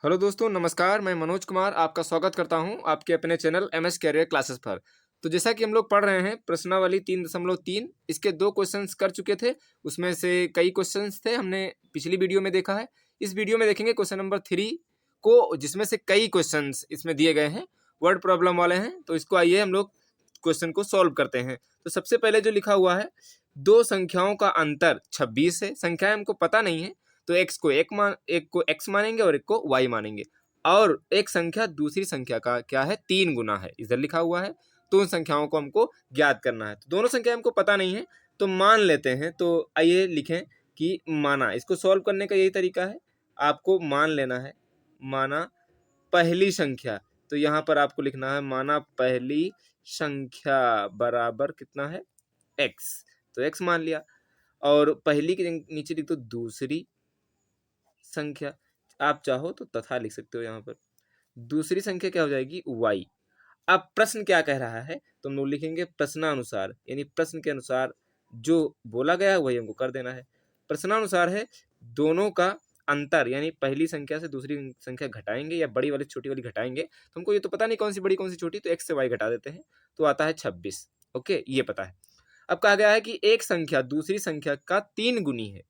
Hello दोस्तों, नमस्कार। मैं मनोज कुमार आपका स्वागत करता हूं आपके अपने चैनल एमएस कैरियर क्लासेस पर। तो जैसा कि हम लोग पढ़ रहे हैं प्रश्नावली 3.3 इसके 2 क्वेश्चंस कर चुके थे। उसमें से कई क्वेश्चंस थे हमने पिछली वीडियो में देखा है। इस वीडियो में देखेंगे क्वेश्चन नंबर 3 को, जिसमें से कई क्वेश्चंस इसमें दिए गए हैं, वर्ड प्रॉब्लम वाले हैं। तो इसको आइए हम लोग क्वेश्चन को सॉल्व करते हैं। तो सबसे पहले जो लिखा हुआ है, दो संख्याओं का अंतर 26 है। संख्याएं हमको पता नहीं है, तो एक को x मानेंगे और एक को y मानेंगे। और एक संख्या दूसरी संख्या का क्या है, 3 गुना है, इधर लिखा हुआ है। तो उन संख्याओं को हमको ज्ञात करना है। तो दोनों संख्या हमको पता नहीं है, तो मान लेते हैं। तो आइए लिखें कि माना। इसको सॉल्व करने का यही तरीका है, आपको मान लेना है। माना पहली संख्या, तो यहाँ पर आपको लिखना है माना पहली संख्या बराबर कितना है, x। तो x मान लिया। और पहली के नीचे लिख दो दूसरी संख्या। आप चाहो तो तथा लिख सकते हो यहाँ पर। दूसरी संख्या क्या हो जाएगी, y। अब प्रश्न क्या कह रहा है, तो हम लोग लिखेंगे प्रश्नानुसार, यानी प्रश्न के अनुसार जो बोला गया है वही हमको कर देना है। प्रश्नानुसार है दोनों का अंतर, यानी पहली संख्या से दूसरी संख्या घटाएंगे या बड़ी वाली छोटी वाली घटाएंगे। तो हमको ये तो पता नहीं कौन सी बड़ी कौन सी छोटी, तो x से y घटा देते हैं तो आता है 26। ओके, ये पता है। अब कहा गया है कि एक संख्या दूसरी संख्या का 3 गुनी है।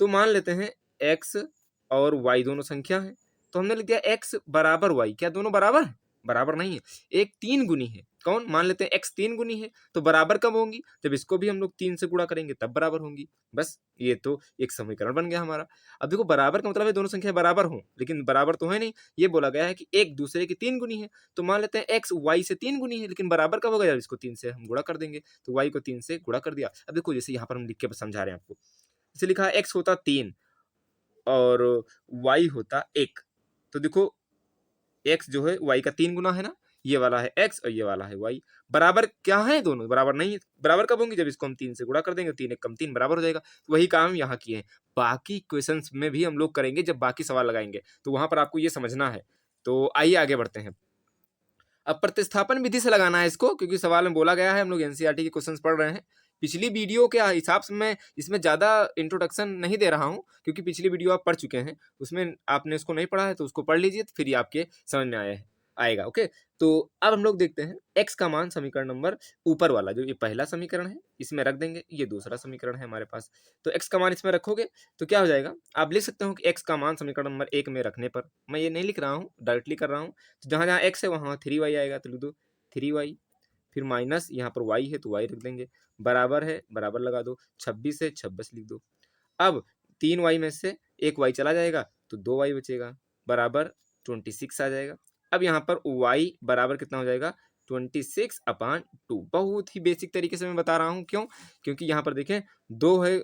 तो मान लेते हैं x और y दोनों संख्या हैं। तो हमने लिख दिया x बराबर y। क्या दोनों बराबर है? बराबर नहीं है, एक 3 गुनी है। कौन? मान लेते हैं x 3 गुनी है। तो बराबर कब होंगी? जब इसको भी हम लोग 3 से गुणा करेंगे तब बराबर होंगी। बस ये तो एक समीकरण बन गया हमारा। अब देखो, बराबर का मतलब है दोनों संख्या बराबर हों, लेकिन बराबर तो है नहीं। ये बोला गया है कि एक दूसरे की 3 गुनी है। तो मान लेते हैं x y से 3 गुनी है, लेकिन बराबर कब होगा? जब इसको 3 से हम गुणा कर देंगे। तो y को 3 से गुणा कर दिया। अब देखो, जैसे यहाँ पर हम लिख के समझा रहे हैं आपको। जैसे लिखा है x होता 3 और y होता 1। तो देखो, x जो है y का 3 गुना है ना, ये वाला है x और ये वाला है y। बराबर क्या है? दोनों बराबर नहीं है। बराबर कब होंगी? जब इसको हम 3 से गुणा कर देंगे। 3 1 कम 3 बराबर हो जाएगा। तो वही काम यहाँ किए हैं। बाकी क्वेश्चंस में भी हम लोग करेंगे जब बाकी सवाल लगाएंगे, तो वहां पर आपको ये समझना है। तो आइए आगे बढ़ते हैं। अब प्रतिस्थापन विधि से लगाना है इसको, क्योंकि सवाल में बोला गया है। हम लोग एनसीईआरटी के क्वेश्चंस पढ़ रहे हैं। पिछली वीडियो के हिसाब से मैं इसमें ज़्यादा इंट्रोडक्शन नहीं दे रहा हूँ, क्योंकि पिछली वीडियो आप पढ़ चुके हैं। उसमें आपने उसको नहीं पढ़ा है तो उसको पढ़ लीजिए, तो फिर ये आपके समझ में आएगा। ओके, तो अब हम लोग देखते हैं x का मान, समीकरण नंबर ऊपर वाला जो ये पहला समीकरण है इसमें रख देंगे। ये दूसरा समीकरण है हमारे पास। तो x का मान इसमें रखोगे तो क्या हो जाएगा? आप लिख सकते हो कि x का मान समीकरण नंबर 1 में रखने पर, मैं ये नहीं लिख रहा हूँ, डायरेक्टली कर रहा हूँ। तो जहाँ जहाँ x है वहाँ 3y आएगा, तो लिख दो 3y। फिर माइनस यहाँ पर y है तो y रख देंगे। बराबर है, बराबर लगा दो। 26 है, 26 लिख दो। अब 3y में से एक y चला जाएगा तो 2y बचेगा, बराबर 26 आ जाएगा। अब यहाँ पर y बराबर कितना हो जाएगा? 26/2। बहुत ही बेसिक तरीके से मैं बता रहा हूँ। क्यों? क्योंकि यहाँ पर देखें 2 है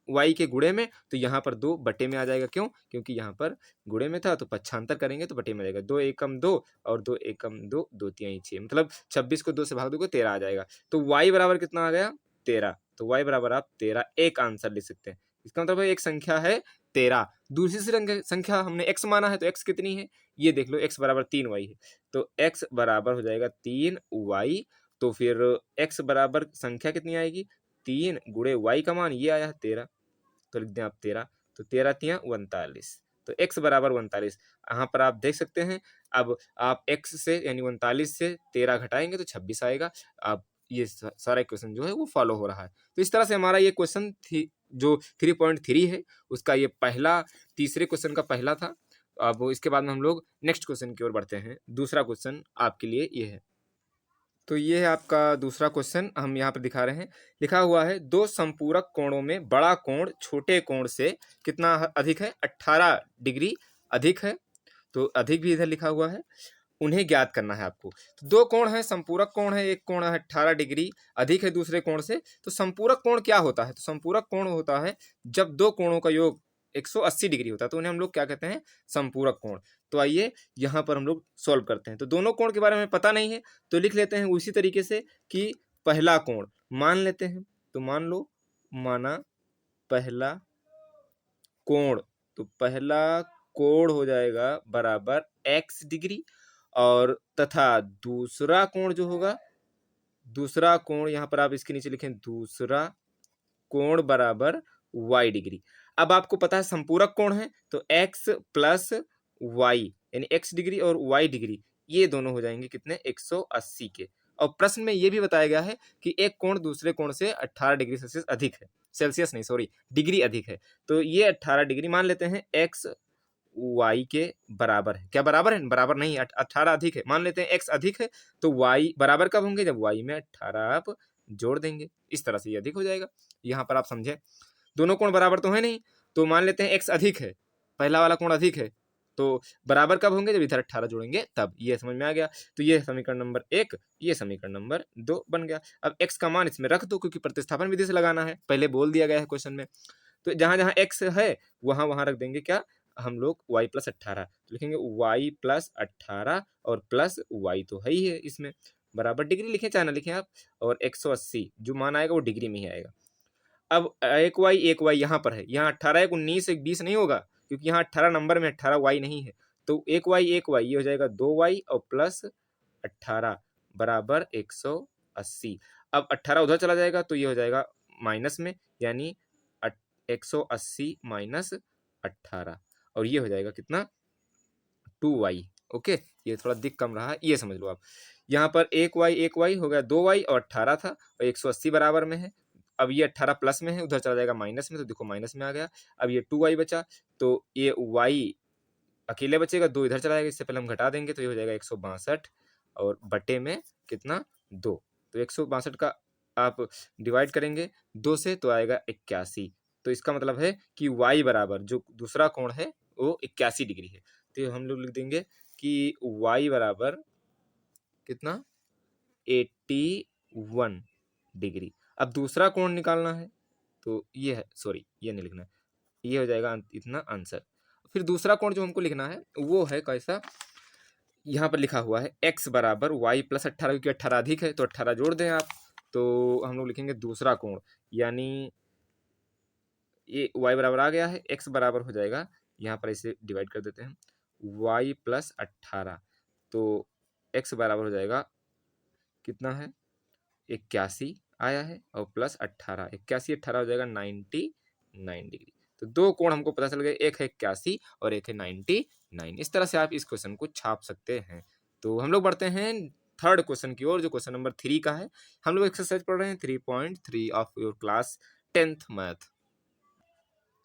y के गुणे में, तो यहाँ पर 2 बटे में आ जाएगा। क्यों? क्योंकि यहाँ पर गुणे में था, तो पक्षांतर करेंगे तो बटे में आ जाएगा। 2 एकम 2 और 2 एकम 2, 2 तिहाई 6, मतलब 26 को 2 से भाग दोगे 13 आ जाएगा। तो y बराबर कितना आ गया? 13। तो y बराबर आप 13 एक आंसर लिख सकते हैं। इसका मतलब है एक संख्या है 13। दूसरी संख्या हमने x माना है, तो x कितनी है ये देख लो। x बराबर 3y है, तो x बराबर हो जाएगा 3y। तो फिर x बराबर संख्या कितनी आएगी? 3 गुणे y का मान ये आया है 13, तो लिख दें आप 13। तो 13 तिया 39, तो x बराबर 39। यहाँ पर आप देख सकते हैं। अब आप x से यानी 39 से 13 घटाएंगे तो 26 आएगा। आप ये सारा क्वेश्चन जो है वो फॉलो हो रहा है। तो इस तरह से हमारा ये क्वेश्चन जो 3.3 है उसका ये पहला, तीसरे क्वेश्चन का पहला था। अब इसके बाद में हम लोग नेक्स्ट क्वेश्चन की ओर बढ़ते हैं। दूसरा क्वेश्चन आपके लिए ये है। तो ये है आपका दूसरा क्वेश्चन, हम यहाँ पर दिखा रहे हैं। लिखा हुआ है दो संपूरक कोणों में बड़ा कोण छोटे कोण से कितना अधिक है? 18 डिग्री अधिक है। तो अधिक भी इधर लिखा हुआ है, उन्हें ज्ञात करना है आपको। तो दो कोण है, संपूरक कोण है, एक कोण है 18 डिग्री अधिक है दूसरे कोण से। तो संपूरक कोण क्या होता है? तो संपूरक कोण होता है जब दो कोणों का योग 180 डिग्री होता है, तो उन्हें हम लोग क्या कहते हैं? संपूरक कोण। तो आइए यहाँ पर हम लोग सॉल्व करते हैं। तो दोनों कोण के बारे में पता नहीं है, तो लिख लेते हैं उसी तरीके से कि पहला कोण मान लेते हैं। तो मान लो, माना पहला कोण, तो पहला कोण हो जाएगा बराबर x डिग्री, और तथा दूसरा कोण जो होगा, दूसरा कोण यहाँ पर आप इसके नीचे लिखें दूसरा कोण बराबर y डिग्री। अब आपको पता है संपूरक कोण है तो x प्लस y, यानी x डिग्री और y डिग्री ये दोनों हो जाएंगे कितने 180 के। और प्रश्न में ये भी बताया गया है कि एक कोण दूसरे कोण से 18 डिग्री सेल्सियस अधिक है, सेल्सियस नहीं सॉरी डिग्री अधिक है। तो ये 18 डिग्री मान लेते हैं x y के बराबर है। क्या बराबर है? बराबर नहीं, 18 अधिक है। मान लेते हैं x अधिक है तो y बराबर कब होंगे? जब y में 18 आप जोड़ देंगे, इस तरह से ये अधिक हो जाएगा। यहाँ पर आप समझे दोनों कोण बराबर तो है नहीं, तो मान लेते हैं x अधिक है, पहला वाला कोण अधिक है, तो बराबर कब होंगे? जब इधर 18 जोड़ेंगे तब। ये समझ में आ गया। तो ये समीकरण नंबर 1, ये समीकरण नंबर 2 बन गया। अब x का मान इसमें रख दो क्योंकि प्रतिस्थापन विधि से लगाना है, पहले बोल दिया गया है क्वेश्चन में। तो जहां जहां x है वहां वहां रख देंगे क्या हम लोग y प्लस 18, तो लिखेंगे y प्लस 18 और प्लस y तो है ही है इसमें, बराबर डिग्री लिखें चाहे ना लिखें आप, और 180 जो मान आएगा वो डिग्री में ही आएगा। अब एक y यहाँ पर है, यहाँ 18 एक 19 एक 20 नहीं होगा क्योंकि यहाँ 18 नंबर में 18 y नहीं है, तो एक y ये हो जाएगा 2y और प्लस 18 बराबर 180। अब 18 उधर चला जाएगा तो ये हो जाएगा माइनस में, यानी 180 माइनस 18 और ये हो जाएगा कितना 2y। ओके, ये थोड़ा दिख कम रहा है, ये समझ लो आप। यहाँ पर एक y हो गया 2y और 18 था और 180 बराबर में है। अब ये 18 प्लस में है, उधर चला जाएगा माइनस में, तो देखो माइनस में आ गया। अब ये 2y बचा, तो ये y अकेले बचेगा, 2 इधर चला जाएगा, इससे पहले हम घटा देंगे तो ये हो जाएगा 162 और बटे में कितना 2, तो 162 का आप डिवाइड करेंगे 2 से तो आएगा 81। तो इसका मतलब है कि y बराबर जो दूसरा कोण है वो 81 डिग्री है। तो हम लोग लिख देंगे कि y बराबर कितना 81 डिग्री। अब दूसरा कोण निकालना है तो ये है, सॉरी ये नहीं लिखना है, ये हो जाएगा इतना आंसर। फिर दूसरा कोण जो हमको लिखना है वो है कैसा, यहाँ पर लिखा हुआ है x बराबर y प्लस 18, क्योंकि 18 अधिक है तो 18 जोड़ दें आप, तो हम लोग लिखेंगे दूसरा कोण, यानी ये y बराबर आ गया है, x बराबर हो जाएगा, यहाँ पर इसे डिवाइड कर देते हैं y प्लस 18, तो x बराबर हो जाएगा कितना है 81 आया है और प्लस 18, 81 हो जाएगा 99 डिग्री। तो दो कोण हमको पता चल गए, एक है 81 और एक है 99। इस तरह से आप इस क्वेश्चन को छाप सकते हैं। तो हम लोग बढ़ते हैं थर्ड क्वेश्चन की ओर, जो क्वेश्चन नंबर 3 का है। हम लोग एक्सरसाइज पढ़ रहे हैं 3.3 of your class 10th math.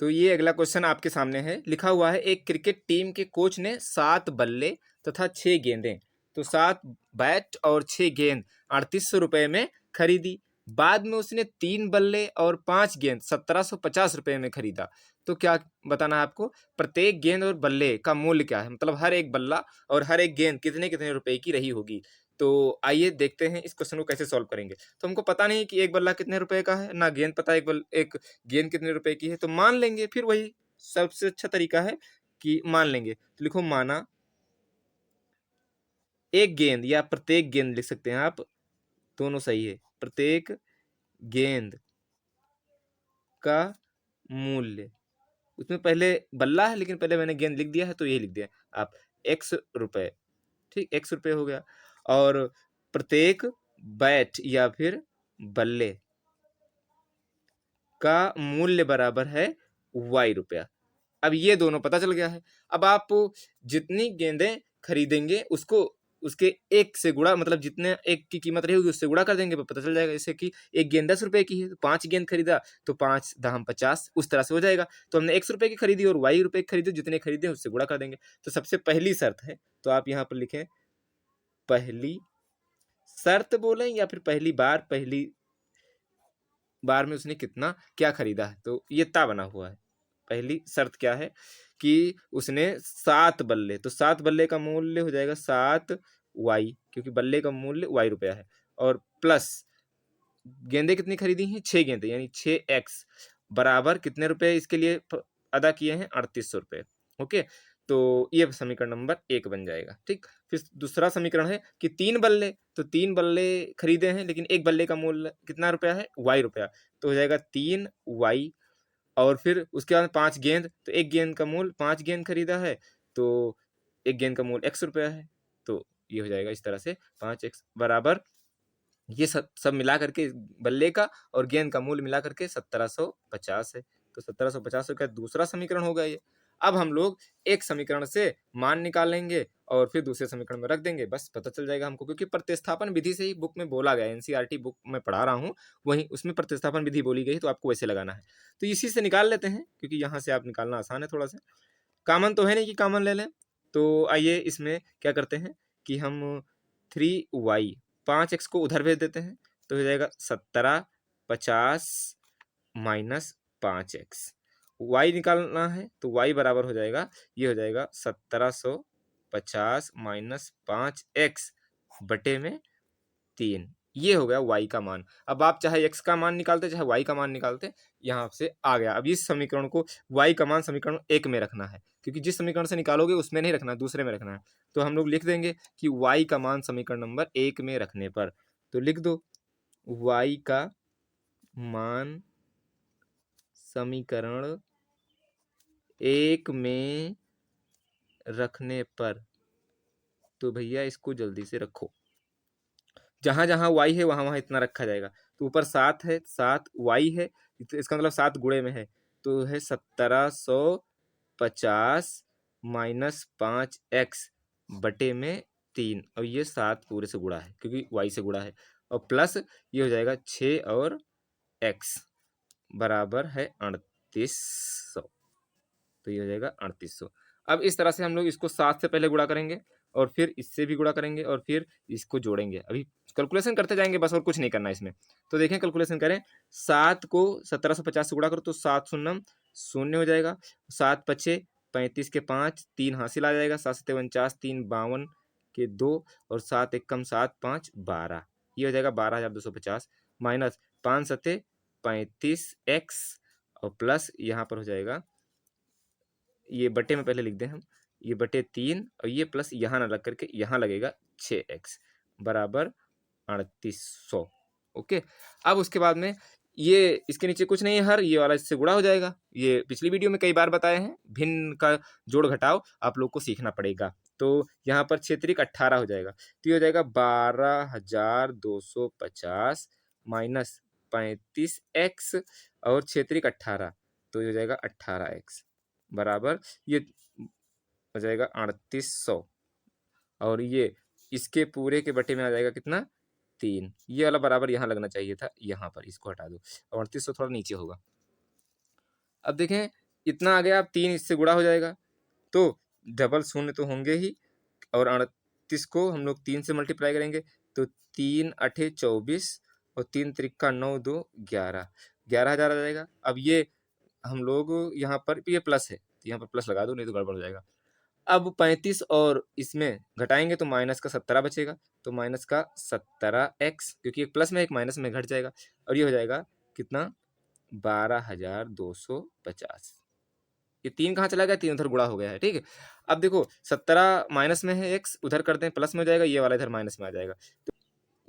तो ये अगला क्वेश्चन आपके सामने है, लिखा हुआ है एक क्रिकेट टीम के कोच ने 7 बल्ले तथा 6 गेंदें, तो 7 बैट और 6 गेंद 3800 रुपए में खरीदी। बाद में उसने 3 बल्ले और 5 गेंद 1750 रुपए में खरीदा। तो क्या बताना है आपको, प्रत्येक गेंद और बल्ले का मूल्य क्या है, मतलब हर एक बल्ला और हर एक गेंद कितने कितने रुपए की रही होगी। तो आइए देखते हैं इस क्वेश्चन को कैसे सॉल्व करेंगे। तो हमको पता नहीं कि एक बल्ला कितने रुपए का है, ना गेंद पता एक गेंद कितने रुपए की है, तो मान लेंगे, फिर वही सबसे अच्छा तरीका है कि मान लेंगे। तो लिखो माना एक गेंद, या प्रत्येक गेंद लिख सकते हैं आप, दोनों सही है, प्रत्येक गेंद का मूल्य, उसमें पहले बल्ला है लेकिन पहले मैंने गेंद लिख दिया है तो ये लिख दिया आप x रुपए, ठीक, x रुपए हो गया। और प्रत्येक बैट या फिर बल्ले का मूल्य बराबर है y रुपया। अब ये दोनों पता चल गया है। अब आप जितनी गेंदें खरीदेंगे उसको उसके एक से गुणा, मतलब जितने एक की कीमत रहेगी उससे गुणा कर देंगे, पता चल जाएगा। जैसे कि एक गेंद 10 रुपए की है तो 5 गेंद खरीदा तो 5 दाम 50, उस तरह से हो जाएगा। तो हमने x रुपए की खरीदी और y रुपए की खरीदी, जितने खरीदे उससे गुणा कर देंगे। तो सबसे पहली शर्त है, तो आप यहाँ पर लिखें पहली शर्त बोलें या फिर पहली बार में उसने कितना क्या खरीदा है, तो ये ता बना हुआ है। पहली शर्त क्या है कि उसने 7 बल्ले, तो 7 बल्ले का मूल्य हो जाएगा 7 y, क्योंकि बल्ले का मूल्य y रुपया है, और प्लस गेंदे कितनी खरीदी हैं 6 गेंदे, यानी 6x बराबर कितने रुपए इसके लिए अदा किए हैं 3800 रुपए। ओके, तो ये समीकरण नंबर 1 बन जाएगा। ठीक, फिर दूसरा समीकरण है कि 3 बल्ले, तो 3 बल्ले खरीदे हैं लेकिन एक बल्ले का मूल्य कितना रुपया है y रुपया, तो हो जाएगा 3y। और फिर उसके बाद 5 गेंद, तो एक गेंद का मूल्य 5 गेंद खरीदा है तो एक गेंद का मूल्य x रुपया है, तो ये हो जाएगा इस तरह से 5x बराबर, ये सब मिला करके बल्ले का और गेंद का मूल्य मिला करके 1750 है। तो 1750 का दूसरा समीकरण होगा ये। अब हम लोग एक समीकरण से मान निकाल लेंगे और फिर दूसरे समीकरण में रख देंगे, बस पता चल जाएगा हमको, क्योंकि प्रतिस्थापन विधि से ही बुक में बोला गया है, एनसीईआरटी बुक में पढ़ा रहा हूँ, वहीं उसमें प्रतिस्थापन विधि बोली गई, तो आपको वैसे लगाना है। तो इसी से निकाल लेते हैं, क्योंकि यहाँ से आप निकालना आसान है थोड़ा सा, कॉमन तो है नहीं कि कॉमन ले लें। तो आइए इसमें क्या करते हैं कि हम 3y 5x को उधर भेज देते हैं, तो हो जाएगा 17 50 माइनस 5x। y निकालना है तो y बराबर हो जाएगा, ये हो जाएगा 1750 माइनस 5x बटे में 3। ये हो गया y का मान। अब आप चाहे x का मान निकालते चाहे y का मान निकालते, यहाँ से आ गया। अब इस समीकरण को y का मान समीकरण 1 में रखना है, क्योंकि जिस समीकरण से निकालोगे उसमें नहीं रखना, दूसरे में रखना है। तो हम लोग लिख देंगे कि y का मान समीकरण नंबर 1 में रखने पर, तो लिख दो y का मान समीकरण 1 में रखने पर, तो भैया इसको जल्दी से रखो, जहां जहां y है वहां वहां इतना रखा जाएगा। तो ऊपर 7 है, 7 y है, तो इसका मतलब 7 गुणे में है, तो है 1750 माइनस 5x बटे में 3, और ये 7 पूरे से गुणा है क्योंकि y से गुणा है, और प्लस ये हो जाएगा 6 और x बराबर है 3800, तो ये हो जाएगा 3800। अब इस तरह से हम लोग इसको 7 से पहले गुणा करेंगे और फिर इससे भी गुणा करेंगे और फिर इसको जोड़ेंगे। अभी कैलकुलेशन करते जाएंगे बस, और कुछ नहीं करना इसमें। तो देखें कैलकुलेशन करें, 7 को 1750 से गुणा करो तो 7 शून्य शून्य हो जाएगा, 7 पछे 35 के 5, 3 हासिल आ जाएगा, 7 सत्ते 49, 3 52 के 2, और 7 एकम 7 5 12, ये हो जाएगा 12250 माइनस 5 सत्ते 35x, और प्लस यहाँ पर हो जाएगा, ये बटे में पहले लिख दें हम, ये बटे 3, और ये प्लस यहाँ ना लग करके यहाँ लगेगा 6x बराबर 3800। ओके, अब उसके बाद में ये इसके नीचे कुछ नहीं है हर, ये वाला इससे गुणा हो जाएगा। ये पिछली वीडियो में कई बार बताए हैं, भिन्न का जोड़ घटाव आप लोग को सीखना पड़ेगा। तो यहाँ पर क्षेत्रिक 18 हो जाएगा, तो ये हो जाएगा 12250 माइनस 35x और क्षेत्रिक 18, तो ये हो जाएगा 18x बराबर, ये हो जाएगा 3800, और ये इसके पूरे के बटे में आ जाएगा कितना 3, ये वाला बराबर यहाँ लगना चाहिए था, यहाँ पर इसको हटा दो, और 3800 थोड़ा नीचे होगा। अब देखें इतना आ गया, अब 3 इससे गुणा हो जाएगा, तो डबल शून्य तो होंगे ही, और 38 को हम लोग 3 से मल्टीप्लाई करेंगे, तो 3 अठे 24 और 3 त्रिका 9 2 11, 11,000 आ जाएगा। अब ये हम लोग यहाँ पर ये प्लस है, तो यहाँ पर प्लस लगा दो, नहीं तो गड़बड़ हो जाएगा। अब 35 और इसमें घटाएंगे तो माइनस का 17 बचेगा, तो माइनस का 17x, क्योंकि एक प्लस में एक माइनस में घट जाएगा, और ये हो जाएगा कितना 12250। ये 3 कहाँ चला गया, 3 उधर गुणा हो गया है, ठीक है। अब देखो 17 माइनस में है, x उधर कर दें प्लस में हो जाएगा, ये वाला इधर माइनस में आ जाएगा। तो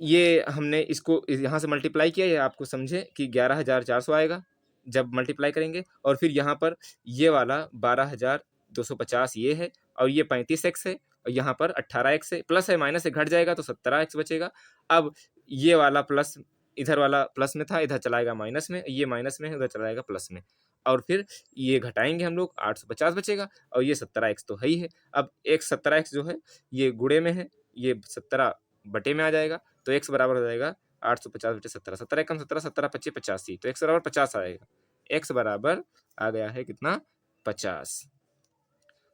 ये हमने इसको यहाँ से मल्टीप्लाई किया, ये आपको समझे कि 11400 आएगा जब मल्टीप्लाई करेंगे, और फिर यहाँ पर ये वाला 12250 ये है, और ये 35x है, और यहाँ पर 18x है, प्लस है माइनस से घट जाएगा तो 17x बचेगा। अब ये वाला प्लस, इधर वाला प्लस में था, इधर चलाएगा माइनस में, ये माइनस में है, उधर चलाएगा प्लस में, और फिर ये घटाएंगे हम लोग 850 बचेगा, और ये 17x तो है ही है। अब एक 17x जो है ये गुणे में है, ये 17 बटे में आ जाएगा, तो x बराबर हो जाएगा 850 बटे 17, 17 एकम 17, 17 पच्चे 85, तो x बराबर 50 आएगा, x बराबर आ गया है कितना 50।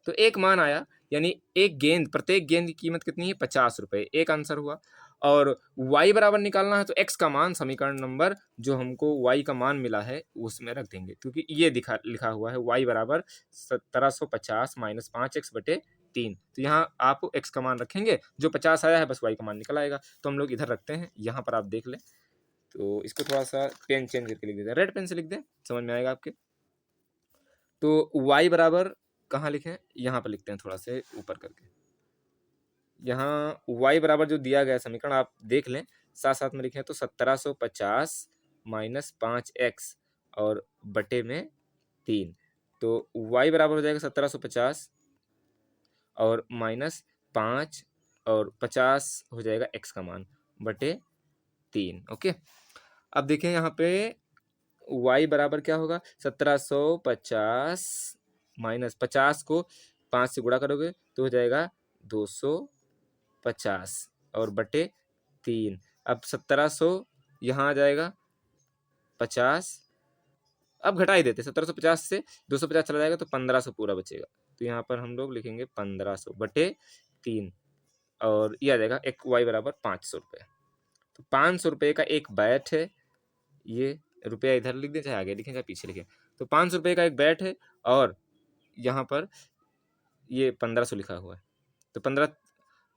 तो एक मान आया, यानी एक गेंद, प्रत्येक गेंद की कीमत कितनी है 50 रुपए, एक आंसर हुआ। और y बराबर निकालना है तो x का मान समीकरण नंबर जो हमको y का मान मिला है उसमें रख देंगे, क्योंकि ये लिखा हुआ है y बराबर 1750 माइनस 5x बटे 3, तो यहाँ आप x का मान रखेंगे, जो 50 आया है बस y का मान निकल आएगा। तो हम लोग इधर रखते हैं, यहाँ पर आप देख लें, तो इसको थोड़ा सा पेन चेंज करके लिख देते हैं, रेड पेन से लिख दें, समझ में आएगा आपके। तो y बराबर कहाँ लिखें, यहाँ पर लिखते हैं थोड़ा से ऊपर करके, यहाँ y बराबर जो दिया गया समीकरण आप देख लें, साथ साथ में लिखें, तो 1750 माइनस 5x और बटे में 3, तो y बराबर हो जाएगा 1750 और माइनस 5 और 50 हो जाएगा x का मान बटे 3। ओके, अब देखें यहाँ पे y बराबर क्या होगा, 1750 माइनस 50 को 5 से गुणा करोगे तो हो जाएगा 250 और बटे 3। अब 1700 यहाँ आ जाएगा 50, अब घटा ही देते, 1750 से 250 चला जाएगा तो 1500 पूरा बचेगा। तो यहाँ पर हम लोग लिखेंगे 1500 बटे 3 और ये आ जाएगा एक y बराबर 500 रुपये। तो 500 रुपये का एक बैट है, ये रुपया इधर लिख दें चाहे आगे लिखें चाहे पीछे लिखें। तो 500 रुपये का एक बैट है और यहाँ पर ये 1500 लिखा हुआ है। तो 15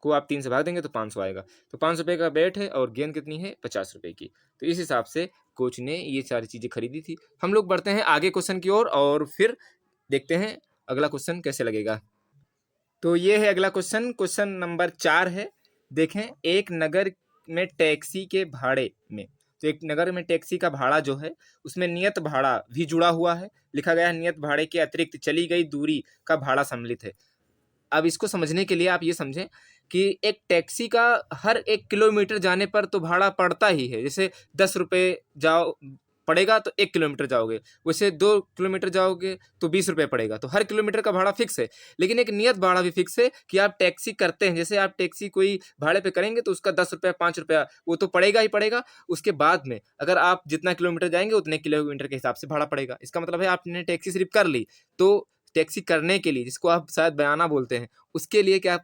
को आप 3 से भाग देंगे तो 500 आएगा। तो 500 रुपये का बैट है और गेंद कितनी है 50 रुपये की। तो इस हिसाब से कोच ने ये सारी चीज़ें खरीदी थी। हम लोग बढ़ते हैं आगे क्वेश्चन की ओर और फिर देखते हैं अगला क्वेश्चन कैसे लगेगा। तो ये है अगला क्वेश्चन, क्वेश्चन नंबर 4 है। देखें, एक नगर में टैक्सी के भाड़े में, तो एक नगर में टैक्सी का भाड़ा जो है उसमें नियत भाड़ा भी जुड़ा हुआ है। लिखा गया है नियत भाड़े के अतिरिक्त चली गई दूरी का भाड़ा सम्मिलित है। अब इसको समझने के लिए आप ये समझें कि एक टैक्सी का हर 1 किलोमीटर जाने पर तो भाड़ा पड़ता ही है। जैसे 10 रुपये जाओ पड़ेगा तो 1 किलोमीटर जाओगे, वैसे 2 किलोमीटर जाओगे तो 20 रुपये पड़ेगा। तो हर किलोमीटर का भाड़ा फिक्स है, लेकिन एक नियत भाड़ा भी फिक्स है कि आप टैक्सी करते हैं, जैसे आप टैक्सी कोई भाड़े पे करेंगे तो उसका 10 रुपया 5 रुपया वो तो पड़ेगा ही पड़ेगा। उसके बाद में अगर आप जितना किलोमीटर जाएंगे उतने किलोमीटर के हिसाब से भाड़ा पड़ेगा। इसका मतलब है आपने टैक्सी सिर्फ कर ली तो टैक्सी करने के लिए, जिसको आप शायद बयाना बोलते हैं, उसके लिए क्या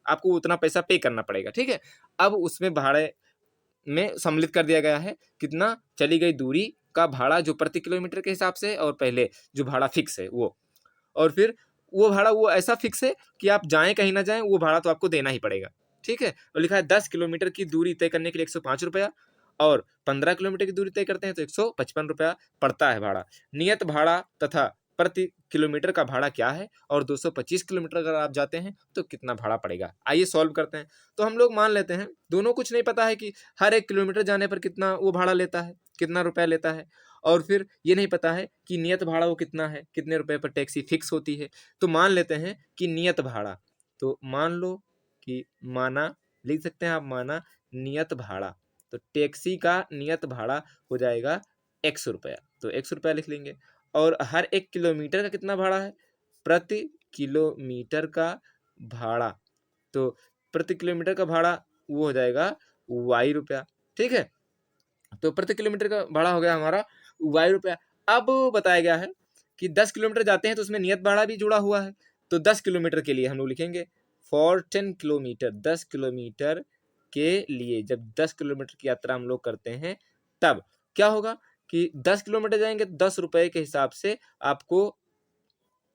आपको उतना पैसा पे करना पड़ेगा। ठीक है, अब उसमें भाड़े में सम्मिलित कर दिया गया है कितना चली गई दूरी का भाड़ा जो प्रति किलोमीटर के हिसाब से, और पहले जो भाड़ा फिक्स है वो, और फिर वो भाड़ा वो ऐसा फिक्स है कि आप जाएं कहीं ना जाएं वो भाड़ा तो आपको देना ही पड़ेगा। ठीक है, और लिखा है 10 किलोमीटर की दूरी तय करने के लिए 105 रुपया और 15 किलोमीटर की दूरी तय करते हैं तो 155 रुपया पड़ता है भाड़ा। नियत भाड़ा तथा प्रति किलोमीटर का भाड़ा क्या है और 225 किलोमीटर अगर आप जाते हैं तो कितना भाड़ा पड़ेगा। आइए सॉल्व करते हैं। तो हम लोग मान लेते हैं दोनों कुछ नहीं पता है कि हर 1 किलोमीटर जाने पर कितना वो भाड़ा लेता है, कितना रुपया लेता है, और फिर ये नहीं पता है कि नियत भाड़ा वो कितना है, कितने रुपए पर टैक्सी फिक्स होती है। तो मान लेते हैं कि नियत भाड़ा, तो मान लो कि माना, लिख सकते हैं आप माना नियत भाड़ा, तो टैक्सी का नियत भाड़ा हो जाएगा 100 रुपया, तो 100 रुपया लिख लेंगे। और हर 1 किलोमीटर का कितना भाड़ा है, प्रति किलोमीटर का भाड़ा, तो प्रति किलोमीटर का भाड़ा वो हो जाएगा y रुपया। ठीक है, तो प्रति किलोमीटर का भाड़ा हो गया हमारा y रुपया। अब बताया गया है कि 10 किलोमीटर जाते हैं तो उसमें नियत भाड़ा भी जुड़ा हुआ है। तो 10 किलोमीटर के लिए हम लोग लिखेंगे फॉर 10 किलोमीटर, 10 किलोमीटर के लिए, जब 10 किलोमीटर की यात्रा हम लोग करते हैं तब क्या होगा कि 10 किलोमीटर जाएंगे तो 10 रुपये के हिसाब से आपको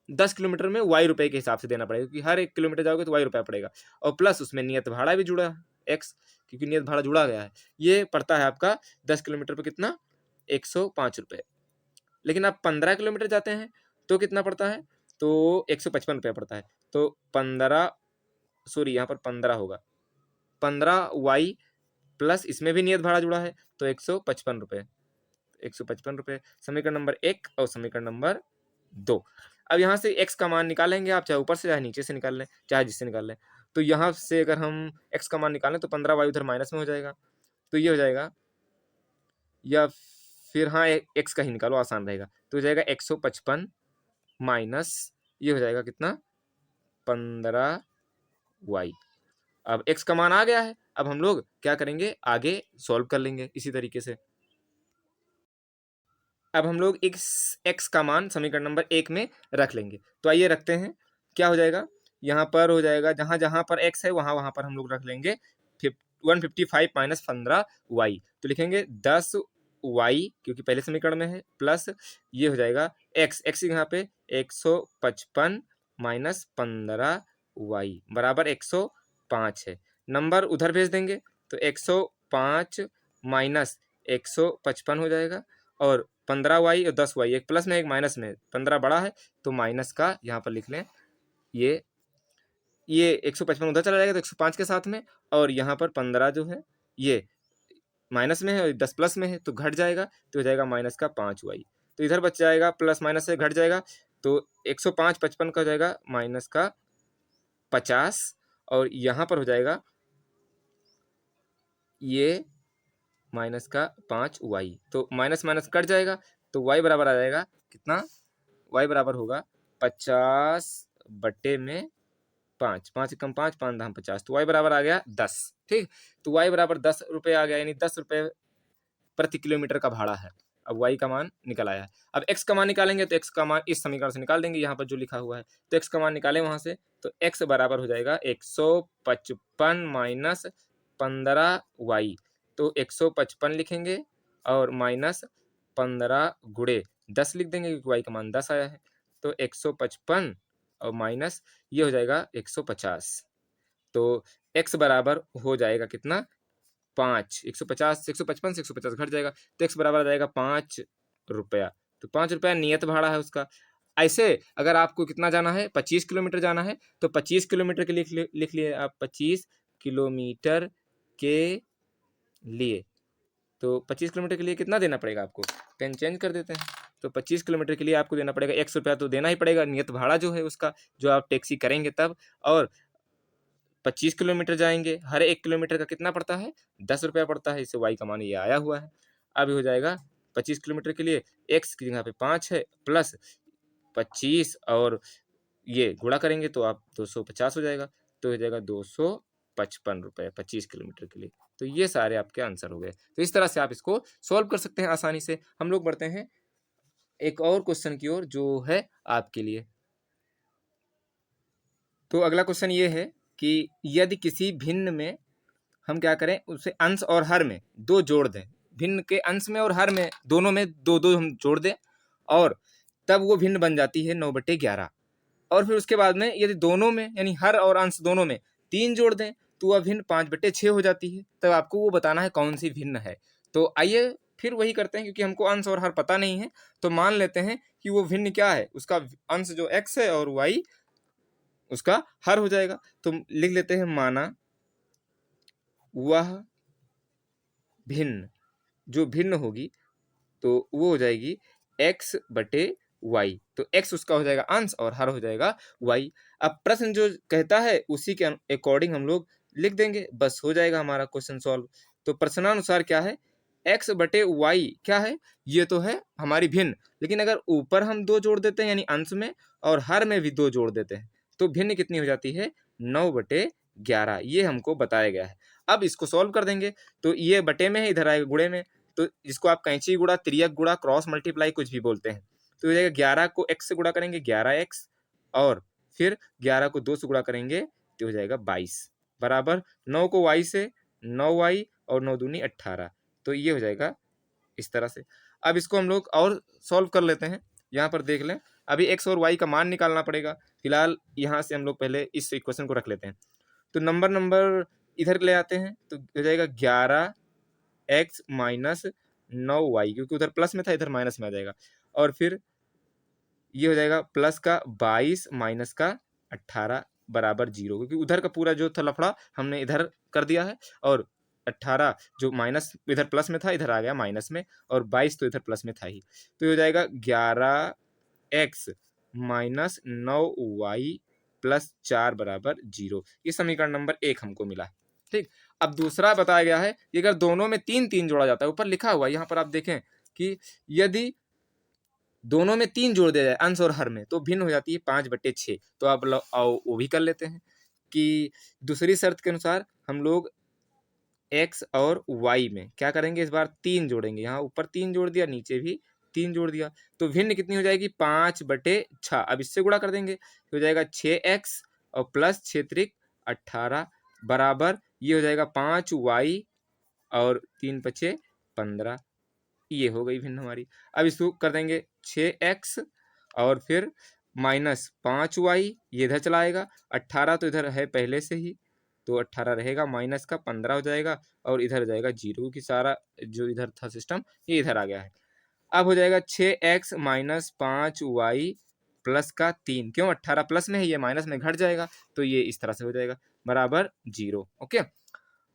10 किलोमीटर में y रुपये के हिसाब से देना पड़ेगा, क्योंकि हर 1 किलोमीटर जाओगे तो y रुपया पड़ेगा, और प्लस उसमें नियत भाड़ा भी जुड़ा है x, क्योंकि नियत भाड़ा जुड़ा गया है। ये पड़ता है आपका 10 किलोमीटर पर कितना 105 रुपये। लेकिन आप 15 किलोमीटर जाते हैं तो कितना पड़ता है, तो 155 रुपया पड़ता है। तो 15 सॉरी यहाँ पर 15 होगा, 15y प्लस इसमें भी नियत भाड़ा जुड़ा है तो 155 रुपये, 155 रुपये। समीकरण नंबर 1 और समीकरण नंबर 2। अब यहाँ से x का मान निकालेंगे आप, चाहे ऊपर से चाहे नीचे से निकाल लें, चाहे जिससे निकाल लें। तो यहाँ से अगर हम x का मान निकालें तो 15y उधर माइनस में हो जाएगा, तो ये हो जाएगा, या फिर हाँ x का ही निकालो आसान रहेगा, तो हो जाएगा 155 माइनस ये हो जाएगा कितना 15y। अब x का मान आ गया है, अब हम लोग क्या करेंगे आगे सॉल्व कर लेंगे इसी तरीके से। अब हम लोग x का मान समीकरण नंबर 1 में रख लेंगे। तो आइए रखते हैं, क्या हो जाएगा, यहाँ पर हो जाएगा जहाँ जहाँ पर x है वहाँ वहाँ पर हम लोग रख लेंगे 155 माइनस 15y, तो लिखेंगे 10y क्योंकि पहले समीकरण में है, प्लस ये हो जाएगा x यहाँ पे 155 माइनस 15y बराबर 105 है। नंबर उधर भेज देंगे तो 105 माइनस 155 हो जाएगा, और 15y और 10y, एक प्लस में एक माइनस में, 15 बड़ा है तो माइनस का यहाँ पर लिख लें, ये 155 उधर चला जाएगा तो 105 के साथ में, और यहाँ पर 15 जो है ये माइनस में है और 10 प्लस में है तो घट जाएगा, तो हो जाएगा माइनस का 5y, तो इधर बच जाएगा प्लस माइनस से घट जाएगा, तो 105 55 का हो जाएगा माइनस का 50, और यहाँ पर हो जाएगा ये माइनस का 5y, तो माइनस माइनस कट जाएगा तो y बराबर आ जाएगा कितना, y बराबर होगा 50/5, 5 कम 5, 5 दाम 50, तो y बराबर आ गया 10। ठीक, तो y बराबर 10 रुपये आ गया, यानी 10 रुपये प्रति किलोमीटर का भाड़ा है। अब y का मान निकल आया है। अब x का मान निकालेंगे तो x का मान इस समीकरण से निकाल देंगे, यहाँ पर जो लिखा हुआ है। तो x का मान निकालें वहां से, तो x बराबर हो जाएगा 155 माइनस 15y, तो 155 लिखेंगे और माइनस 15 गुणे 10 लिख देंगे, क्योंकि y का मान 10 आया है। तो 155 और माइनस ये हो जाएगा 150, तो x बराबर हो जाएगा कितना, 5। 150 155 से 150 घट जाएगा, तो x बराबर आ जाएगा 5 रुपया। तो 5 रुपया नियत भाड़ा है उसका। ऐसे अगर आपको कितना जाना है, 25 किलोमीटर जाना है, तो 25 किलोमीटर के लिए लिख लिए आप, 25 किलोमीटर के लिए, तो 25 किलोमीटर के लिए कितना देना पड़ेगा आपको, पेन चेंज कर देते हैं। तो 25 किलोमीटर के लिए आपको देना पड़ेगा 100 रुपया, तो देना ही पड़ेगा नियत भाड़ा जो है उसका, जो आप टैक्सी करेंगे तब। और 25 किलोमीटर जाएंगे, हर 1 किलोमीटर का कितना पड़ता है, 10 रुपया पड़ता है। इससे y का मान ये आया हुआ है। अब हो जाएगा 25 किलोमीटर के लिए x की जगह पे 5 है, प्लस 25 और ये गुणा करेंगे तो आप 250 हो जाएगा, तो हो जाएगा 255 रुपये 25 किलोमीटर के लिए। तो ये सारे आपके आंसर हो गए। तो इस तरह से आप इसको सॉल्व कर सकते हैं आसानी से। हम लोग बढ़ते हैं एक और क्वेश्चन की ओर, जो है आपके लिए। तो अगला क्वेश्चन ये है कि यदि किसी भिन्न में हम क्या करें, उसे अंश और हर में 2 जोड़ दें, भिन्न के अंश में और हर में दोनों में 2-2 हम जोड़ दें, और तब वो भिन्न बन जाती है 9/11। और फिर उसके बाद में यदि दोनों में, यानी हर और अंश दोनों में 3 जोड़ दें, तो वह भिन्न 5/6 हो जाती है। तब आपको वो बताना है कौन सी भिन्न है। तो आइए फिर वही करते हैं, क्योंकि हमको अंश और हर पता नहीं है, तो मान लेते हैं कि वो भिन्न क्या है, उसका अंश जो x है और y उसका हर हो जाएगा। तो लिख लेते हैं, माना वह भिन्न, जो भिन्न होगी तो वो हो जाएगी x/y, तो x उसका हो जाएगा अंश और हर हो जाएगा y। अब प्रश्न जो कहता है उसी के अकॉर्डिंग हम लोग लिख देंगे, बस हो जाएगा हमारा क्वेश्चन सॉल्व। तो प्रश्नानुसार क्या है, x/y क्या है, ये तो है हमारी भिन्न, लेकिन अगर ऊपर हम 2 जोड़ देते हैं, यानी अंश में, और हर में भी 2 जोड़ देते हैं, तो भिन्न कितनी हो जाती है, 9/11। ये हमको बताया गया है। अब इसको सॉल्व कर देंगे, तो ये बटे में है, इधर आएगा गुणे में, तो जिसको आप कैंची गुणा, तिर्यक गुणा, क्रॉस मल्टीप्लाई कुछ भी बोलते हैं। तो हो जाएगा 11 को x से गुणा करेंगे 11x, और फिर 11 को 2 से गुणा करेंगे तो हो जाएगा 22, बराबर 9 को y से 9y, और 9 दूनी 18। तो ये हो जाएगा इस तरह से। अब इसको हम लोग और सॉल्व कर लेते हैं। यहाँ पर देख लें, अभी x और y का मान निकालना पड़ेगा। फिलहाल यहाँ से हम लोग पहले इस इक्वेशन को रख लेते हैं। तो नंबर इधर ले आते हैं, तो हो जाएगा 11x माइनस 9y, क्योंकि उधर प्लस में था, इधर माइनस में आ जाएगा। और फिर ये हो जाएगा प्लस का 22 माइनस का 18 बराबर 0, क्योंकि उधर का पूरा जो था लफड़ा हमने इधर कर दिया है, और 18 जो माइनस इधर प्लस में था, इधर आ गया माइनस में, और 22 तो इधर प्लस में था ही। तो ये हो जाएगा 11x माइनस 9y प्लस 4 बराबर 0। ये समीकरण नंबर 1 हमको मिला है। ठीक, अब दूसरा बताया गया है कि अगर दोनों में 3-3 जोड़ा जाता है, ऊपर लिखा हुआ है, यहाँ पर आप देखें कि यदि दोनों में 3 जोड़ दिया जाए अंश और हर में, तो भिन्न हो जाती है 5/6। तो आप आओ वो भी कर लेते हैं कि दूसरी शर्त के अनुसार हम लोग x और y में क्या करेंगे, इस बार 3 जोड़ेंगे। यहाँ ऊपर 3 जोड़ दिया, नीचे भी 3 जोड़ दिया, तो भिन्न कितनी हो जाएगी, 5/6। अब इससे गुणा कर देंगे, हो जाएगा 6x और प्लस 6 × 18 बराबर ये हो जाएगा 5y और 3×5 = 15। ये हो गई भिन्न हमारी। अब इसको कर देंगे 6x और फिर माइनस 5y, ये इधर चला आएगा, 18 तो इधर है पहले से ही, तो 18 रहेगा, माइनस का 15 हो जाएगा, और इधर हो जाएगा 0, क्योंकि सारा जो इधर था सिस्टम ये इधर आ गया है। अब हो जाएगा 6x माइनस 5y प्लस का 3, क्यों 18 प्लस में है, ये माइनस में घट जाएगा, तो ये इस तरह से हो जाएगा बराबर 0। ओके,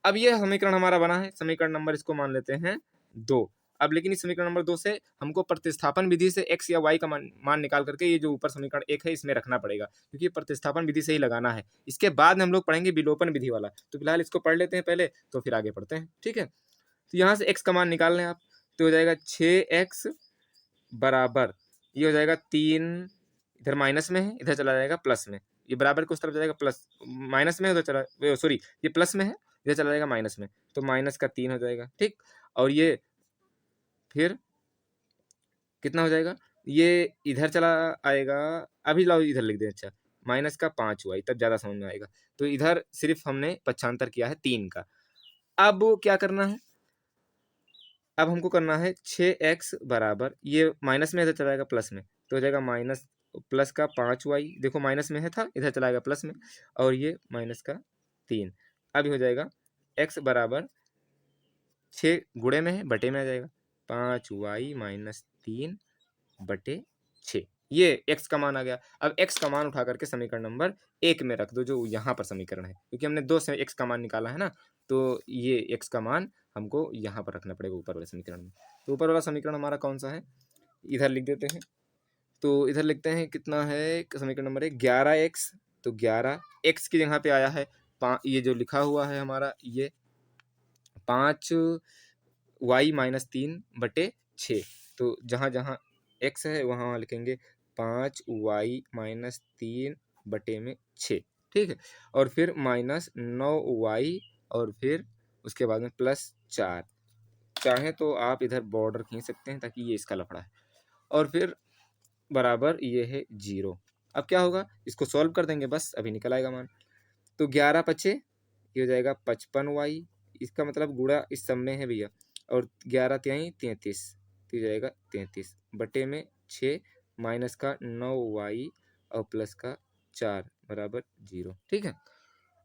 अब ये समीकरण हमारा बना है। समीकरण नंबर इसको मान लेते हैं 2। अब लेकिन इस समीकरण नंबर 2 से हमको प्रतिस्थापन विधि से x या y का मान निकाल करके ये जो ऊपर समीकरण 1 है इसमें रखना पड़ेगा, क्योंकि प्रतिस्थापन विधि से ही लगाना है। इसके बाद हम लोग पढ़ेंगे विलोपन विधि वाला। तो फिलहाल इसको पढ़ लेते हैं पहले, तो फिर आगे पढ़ते हैं। ठीक है, तो यहाँ से x का मान निकाल लें आप, तो हो जाएगा 6x बराबर ये हो जाएगा 3, इधर माइनस में है, इधर चला जाएगा प्लस में, ये बराबर के उस तरफ जाएगा प्लस, माइनस में है उधर चला, सॉरी ये प्लस में है इधर चला जाएगा माइनस में, तो माइनस का 3 हो जाएगा, ठीक। और ये फिर कितना हो जाएगा, ये इधर चला आएगा, अभी लाओ इधर लिख दें, अच्छा माइनस का 5 हुआ, तब ज़्यादा समझ में आएगा। तो इधर सिर्फ हमने पक्षांतर किया है 3 का। अब क्या करना है, अब हमको करना है 6x बराबर, ये माइनस में इधर चला जाएगा प्लस में, तो हो जाएगा माइनस प्लस का 5y, देखो माइनस में है था, इधर चला जाएगा प्लस में, और ये माइनस का 3। अभी हो जाएगा x बराबर 6 गुणे में है, बटे में आ जाएगा 5y माइनस 3 बटे 6, ये x का मान आ गया। अब x का मान उठा करके समीकरण नंबर 1 में रख दो, जो यहाँ पर समीकरण है, क्योंकि हमने 2 से x का मान निकाला है ना, तो ये x का मान हमको यहाँ पर रखना पड़ेगा ऊपर वाले समीकरण में। तो ऊपर वाला समीकरण हमारा कौन सा है, इधर लिख देते हैं। तो इधर लिखते हैं कितना है, समीकरण नंबर 11x, तो 11x की जगह पे आया है ये जो लिखा हुआ है हमारा, ये 5y माइनस 3 बटे 6, तो जहाँ जहाँ x है वहाँ वहाँ लिखेंगे 5y माइनस 3 बटे में 6, ठीक है। और फिर माइनस 9y, और फिर उसके बाद में प्लस 4, चाहे तो आप इधर बॉर्डर खींच सकते हैं ताकि ये इसका लफड़ा है, और फिर बराबर ये है 0। अब क्या होगा, इसको सॉल्व कर देंगे, बस अभी निकल आएगा मान। तो 11 पचे ये हो जाएगा 55y, इसका मतलब गुणा इस सब में है भैया, और 11 तिहाई 33, तो हो जाएगा 33 बटे में 6 माइनस का 9y और प्लस का 4 बराबर 0, ठीक है।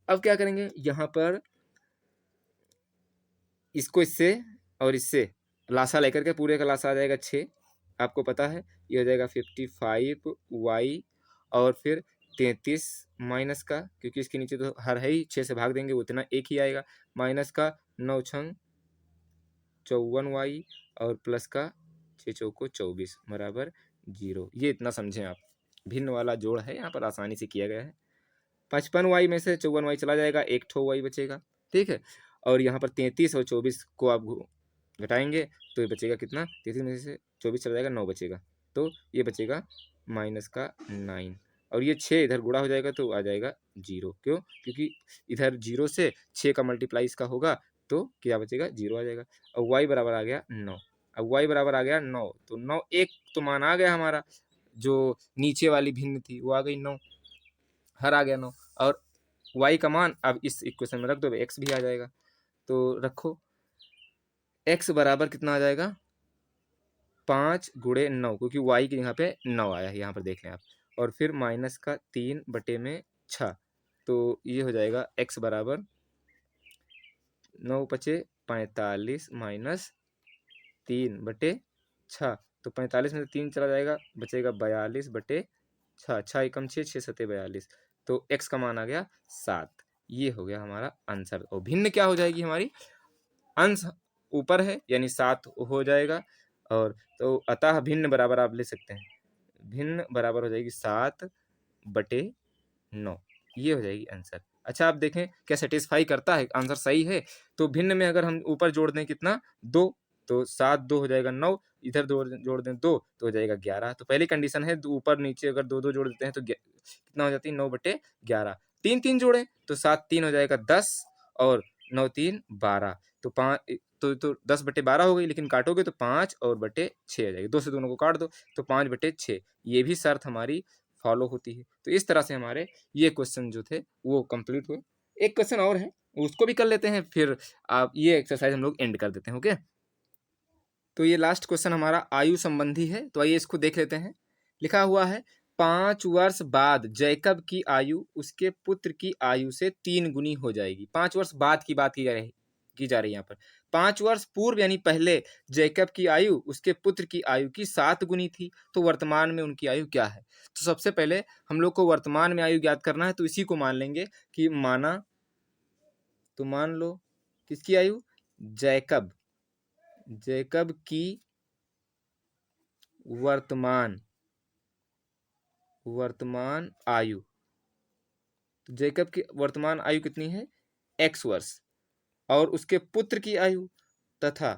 अब क्या करेंगे, यहाँ पर इसको इससे और इससे लासा लेकर के, पूरे का लासा आ जाएगा 6, आपको पता है ये हो जाएगा 55y, और फिर 33 माइनस का, क्योंकि इसके नीचे तो हर है ही, 6 से भाग देंगे उतना एक ही आएगा, माइनस का 9 छंग 54y, और प्लस का 6 चौको 24 बराबर 0। ये इतना समझें आप, भिन्न वाला जोड़ है यहाँ पर, आसानी से किया गया है। 55y में से 54y चला जाएगा, एक ठो y बचेगा, ठीक है। और यहाँ पर 33 और 24 को आप घटाएंगे तो ये बचेगा कितना, 33 में से 24 चला जाएगा, 9 बचेगा, तो ये बचेगा माइनस का 9, और ये 6 इधर गुणा हो जाएगा तो आ जाएगा 0, क्यों, क्योंकि इधर 0 से 6 का मल्टीप्लाई इसका होगा, तो क्या बचेगा, 0 आ जाएगा। और y बराबर आ गया 9, अब y बराबर आ गया 9, तो 9 एक तो मान आ गया हमारा, जो नीचे वाली भिन्न थी वो आ गई 9, हर आ गया 9, और y का मान अब इस इक्वेशन में रख दो, x भी आ जाएगा। तो रखो x बराबर कितना आ जाएगा, 5 गुणे 9, क्योंकि y की जगह पे 9 आया है, यहाँ पर देख लें आप, और फिर माइनस का 3 बटे में 6, तो ये हो जाएगा x बराबर 9 पचे 45 माइनस 3 बटे 6, तो 45 में से 3 चला जाएगा, बचेगा 42 बटे 6, 6 एकम 6, 6 सते 42, तो x का मान आ गया 7। ये हो गया हमारा आंसर। और भिन्न क्या हो जाएगी हमारी, अंश ऊपर है यानी 7 हो जाएगा, और तो अतः भिन्न बराबर आप ले सकते हैं, भिन्न बराबर हो जाएगी 7 बटे 9, ये हो जाएगी आंसर। अच्छा आप देखें क्या सेटिस्फाई करता है, आंसर सही है। तो भिन्न में अगर हम ऊपर जोड़ दें कितना, 2, तो 7 2 हो जाएगा 9, इधर दो जोड़ दें 2 तो हो जाएगा 11। तो पहली कंडीशन है ऊपर नीचे अगर 2 2 जोड़ देते हैं तो कितना हो जाती है, 9 बटे 11। 3 3 जोड़ें तो 7 3 हो जाएगा 10, और 9 3 12, तो 5 तो 10 बटे 12 हो गई, लेकिन काटोगे तो 5 और बटे 6 आ जाएगी, 2 से दोनों को काट दो तो 5 बटे 6, ये भी शर्त हमारी फॉलो होती है। तो इस तरह से हमारे ये क्वेश्चन जो थे वो कंप्लीट हुए। एक क्वेश्चन और है उसको भी कर लेते हैं, फिर आप ये एक्सरसाइज हम लोग एंड कर देते हैं, ओके। तो ये लास्ट क्वेश्चन हमारा आयु संबंधी है, तो आइए इसको देख लेते हैं। लिखा हुआ है 5 वर्ष बाद जैकब की आयु उसके पुत्र की आयु से 3 गुनी हो जाएगी। 5 वर्ष बाद की बात की जा रही है यहाँ पर। 5 वर्ष पूर्व यानी पहले जैकब की आयु उसके पुत्र की आयु की 7 गुनी थी, तो वर्तमान में उनकी आयु क्या है। तो सबसे पहले हम लोग को वर्तमान में आयु ज्ञात करना है, तो इसी को मान लेंगे कि माना, तो मान लो किसकी आयु, जैकब की वर्तमान आयु, तो जैकब की वर्तमान आयु कितनी है, x वर्ष, और उसके पुत्र की आयु, तथा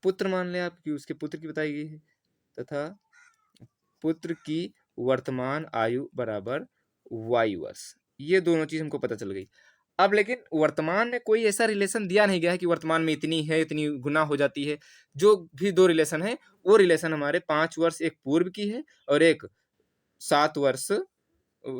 पुत्र मान ले आप कि उसके पुत्र की बताई गई है, तथा पुत्र की वर्तमान आयु बराबर y वर्ष। ये दोनों चीज हमको पता चल गई। अब लेकिन वर्तमान में कोई ऐसा रिलेशन दिया नहीं गया है कि वर्तमान में इतनी है, इतनी गुना हो जाती है। जो भी दो रिलेशन है, वो रिलेशन हमारे 5 वर्ष एक पूर्व की है और एक 7 वर्ष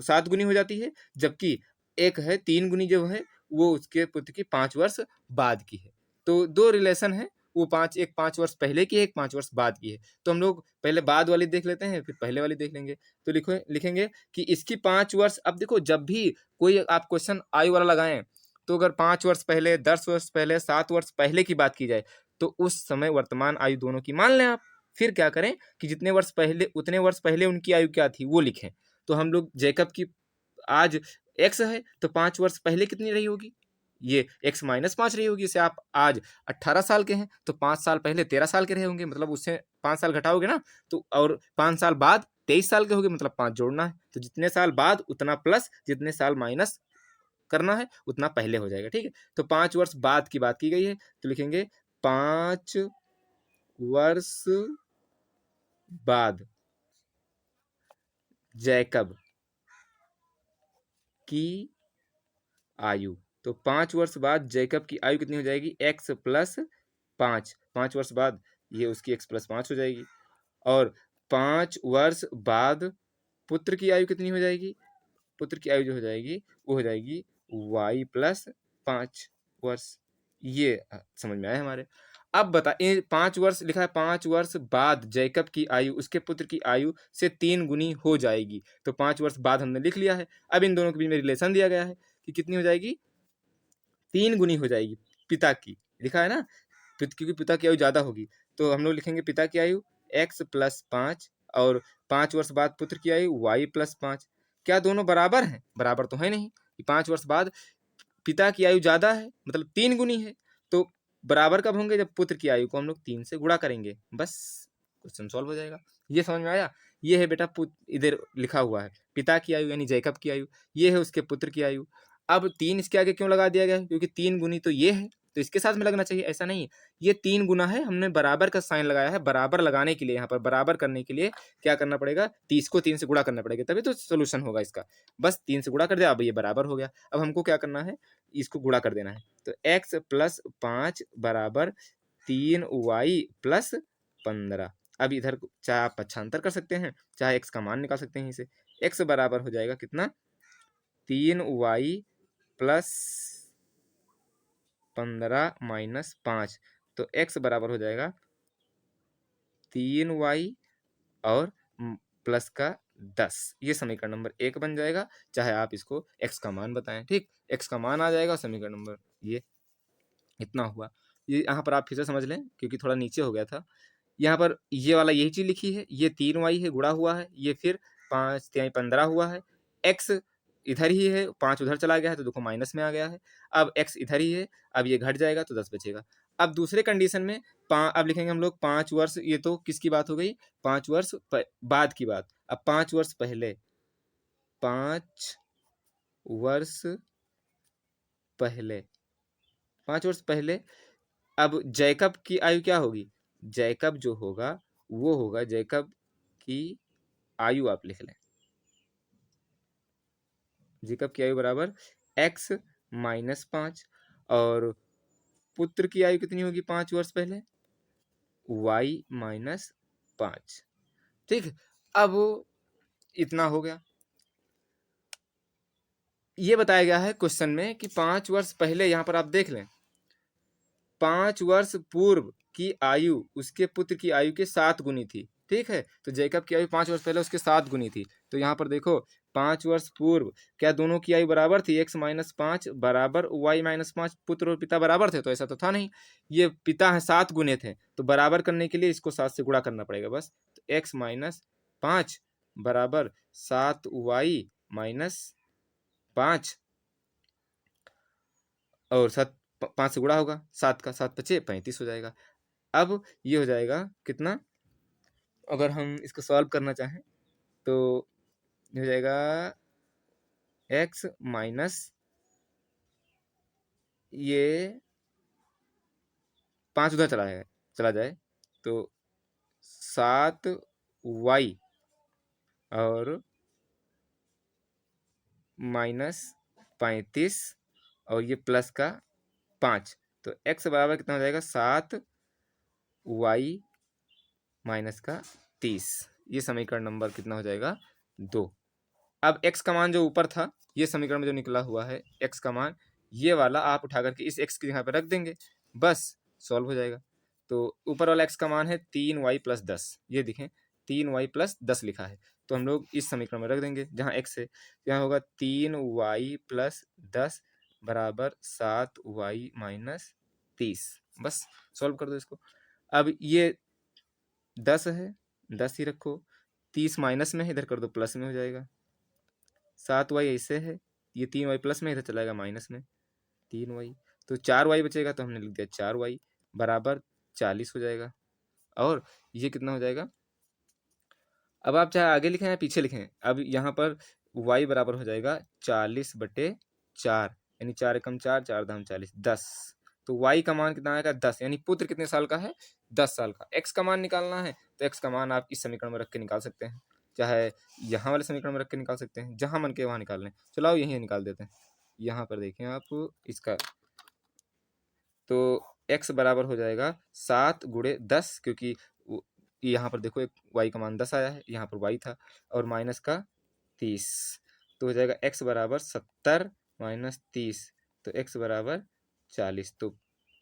7 गुनी हो जाती है, जबकि एक है 3 गुनी जो है वो उसके पुत्र की 5 वर्ष बाद की है। तो दो रिलेशन है, वो एक 5 वर्ष पहले की है, एक 5 वर्ष बाद की है। तो हम लोग पहले बाद वाली देख लेते हैं, फिर पहले वाली देख लेंगे। तो लिखेंगे कि इसकी 5 वर्ष, अब देखो जब भी कोई आप क्वेश्चन आयु वाला लगाएं, तो अगर 5 वर्ष पहले, 10 वर्ष पहले, 7 वर्ष पहले की बात की जाए, तो उस समय वर्तमान आयु दोनों की मान लें आप। फिर क्या करें कि जितने वर्ष पहले, उतने वर्ष पहले उनकी आयु क्या थी वो लिखें। तो हम लोग जैकब की आज x है, तो 5 वर्ष पहले कितनी रही होगी, ये x माइनस 5 रही होगी। इसे आप आज 18 साल के हैं, तो 5 साल पहले 13 साल के रहे होंगे, मतलब उससे 5 साल घटाओगे ना, तो और 5 साल बाद 23 साल के होंगे, मतलब 5 जोड़ना है। तो जितने साल बाद उतना प्लस, जितने साल माइनस करना है उतना पहले हो जाएगा। ठीक है, तो 5 वर्ष बाद की बात की गई है, तो लिखेंगे 5 वर्ष बाद जैकब की आयु। तो 5 वर्ष बाद जैकब की आयु कितनी हो जाएगी, x प्लस 5। 5 वर्ष बाद ये उसकी x प्लस 5 हो जाएगी। और 5 वर्ष बाद पुत्र की आयु कितनी हो जाएगी, पुत्र की आयु जो हो जाएगी वो हो जाएगी y प्लस 5 वर्ष। ये समझ में आया हमारे। अब बता, 5 वर्ष लिखा है, 5 वर्ष बाद जैकब की आयु उसके पुत्र की आयु से 3 गुनी हो जाएगी। तो 5 वर्ष बाद हमने लिख लिया है। अब इन दोनों के बीच में रिलेशन दिया गया है कि कितनी हो जाएगी, 3 गुनी हो जाएगी पिता की, लिखा है ना, क्योंकि पिता की आयु ज्यादा होगी। तो हम लोग लिखेंगे पिता की आयु x प्लस 5 और 5 वर्ष बाद पुत्र की आयु y प्लस 5। क्या दोनों बराबर हैं? बराबर तो है नहीं कि 5 वर्ष बाद पिता की आयु ज्यादा है, मतलब 3 गुनी है। तो बराबर कब होंगे, जब पुत्र की आयु को हम लोग 3 से गुणा करेंगे, बस क्वेश्चन सॉल्व हो जाएगा। ये समझ में आया? ये है बेटा इधर लिखा हुआ है पिता की आयु यानी जैकब की आयु, ये है उसके पुत्र की आयु। अब 3 इसके आगे क्यों लगा दिया गया है, क्योंकि 3 गुनी तो ये है, तो इसके साथ में लगना चाहिए, ऐसा नहीं। ये 3 गुना है, हमने बराबर का साइन लगाया है। बराबर लगाने के लिए, यहाँ पर बराबर करने के लिए क्या करना पड़ेगा, 30 को 3 से गुणा करना पड़ेगा, तभी तो सोल्यूशन होगा इसका। बस 3 से गुणा कर दिया, अब ये बराबर हो गया। अब हमको क्या करना है, इसको गुणा कर देना है। तो x प्लस 5 बराबर 3y प्लस 15। अब इधर चाहे आप पक्षांतर कर सकते हैं, चाहे x का मान निकाल सकते हैं इसे। x बराबर हो जाएगा कितना, 3y प्लस 15 माइनस 5। तो x बराबर हो जाएगा 3y और प्लस का 10। ये समीकरण नंबर 1 बन जाएगा, चाहे आप इसको x का मान बताएं। ठीक, x का मान आ जाएगा, समीकरण नंबर ये इतना हुआ। ये यहाँ पर आप फिर से समझ लें, क्योंकि थोड़ा नीचे हो गया था। यहाँ पर ये वाला यही चीज लिखी है, ये 3y है, गुणा हुआ है, ये फिर 5 3 15 हुआ है। x इधर ही है, 5 उधर चला गया है, तो देखो माइनस में आ गया है। अब x इधर ही है, अब ये घट जाएगा तो 10 बचेगा। अब दूसरे कंडीशन में अब लिखेंगे हम लोग 5 वर्ष, ये तो किसकी बात हो गई, 5 वर्ष बाद की बात। अब 5 वर्ष पहले, 5 वर्ष पहले, 5 वर्ष पहले, अब जैकब की आयु क्या होगी, जैकब जो होगा वो होगा, जैकब की आयु आप लिख लें, जैकब की आयु बराबर x माइनस 5, और पुत्र की आयु कितनी होगी 5 वर्ष पहले, y माइनस 5। ठीक, अब इतना हो गया। ये बताया गया है क्वेश्चन में कि 5 वर्ष पहले, यहां पर आप देख लें, 5 वर्ष पूर्व की आयु उसके पुत्र की आयु के 7 गुनी थी। ठीक है, तो जैकब की आयु 5 वर्ष पहले उसके 7 गुनी थी। तो यहाँ पर देखो 5 वर्ष पूर्व, क्या दोनों की आयु बराबर थी, x माइनस 5 बराबर y माइनस 5। पुत्र और पिता बराबर थे, तो ऐसा तो था नहीं। ये पिता है, 7 गुने थे, तो बराबर करने के लिए इसको 7 से गुणा करना पड़ेगा बस। तो x माइनस 5 बराबर 7y माइनस 5, और 7 5 से गुणा होगा, 7 का 7 5 35 हो जाएगा। अब ये हो जाएगा कितना, अगर हम इसको सॉल्व करना चाहें तो हो जाएगा x माइनस, ये 5 उधर चला जाए तो 7y और -35 और ये प्लस का 5। तो x बराबर कितना हो जाएगा 7 y माइनस का 30। ये समीकरण नंबर कितना हो जाएगा 2। अब x का मान जो ऊपर था, ये समीकरण में जो निकला हुआ है x का मान, ये वाला आप उठा करके इस x की जगह पर रख देंगे, बस सॉल्व हो जाएगा। तो ऊपर वाला x का मान है 3y + 10, ये देखें 3y + 10 लिखा है, तो हम लोग इस समीकरण में रख देंगे जहाँ x है। यहाँ होगा 3y + 10 बराबर 7y - 30। बस सॉल्व कर दो इसको। अब ये 10 है, 10 ही रखो, 30 माइनस में है, इधर कर दो प्लस में हो जाएगा। 7y ऐसे है, ये 3y प्लस में, इधर चला जाएगा माइनस में 3y, तो 4y बचेगा, तो हमने लिख दिया 4y बराबर 40 हो जाएगा। और ये कितना हो जाएगा, अब आप चाहे आगे लिखें या पीछे लिखें, अब यहाँ पर y बराबर हो जाएगा 40/4, यानी 4 एकम 4, 4 दाम 40, 10। तो y का मान कितना आएगा 10, यानी पुत्र कितने साल का है 10 साल का। x का मान निकालना है तो x का मान आप इस समीकरण में रख के निकाल सकते हैं, चाहे यहाँ वाले समीकरण में रख के निकाल सकते हैं, जहाँ मन के वहाँ निकाल लें। चलो आओ यहीं निकाल देते हैं। यहाँ पर देखें आप इसका, तो x बराबर हो जाएगा 7 × 10, क्योंकि यहाँ पर देखो एक y का मान 10 आया है, यहाँ पर y था, और माइनस का 30, तो हो जाएगा x बराबर 70 - 30, तो x बराबर 40। तो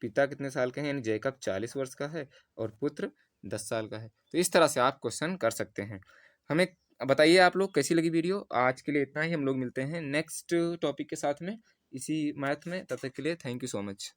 पिता कितने साल के हैं, यानी जैकब 40 वर्ष का है और पुत्र 10 साल का है। तो इस तरह से आप क्वेश्चन कर सकते हैं। हमें बताइए आप लोग कैसी लगी वीडियो। आज के लिए इतना ही, हम लोग मिलते हैं नेक्स्ट टॉपिक के साथ में इसी मैथ में। तब तक के लिए थैंक यू सो मच।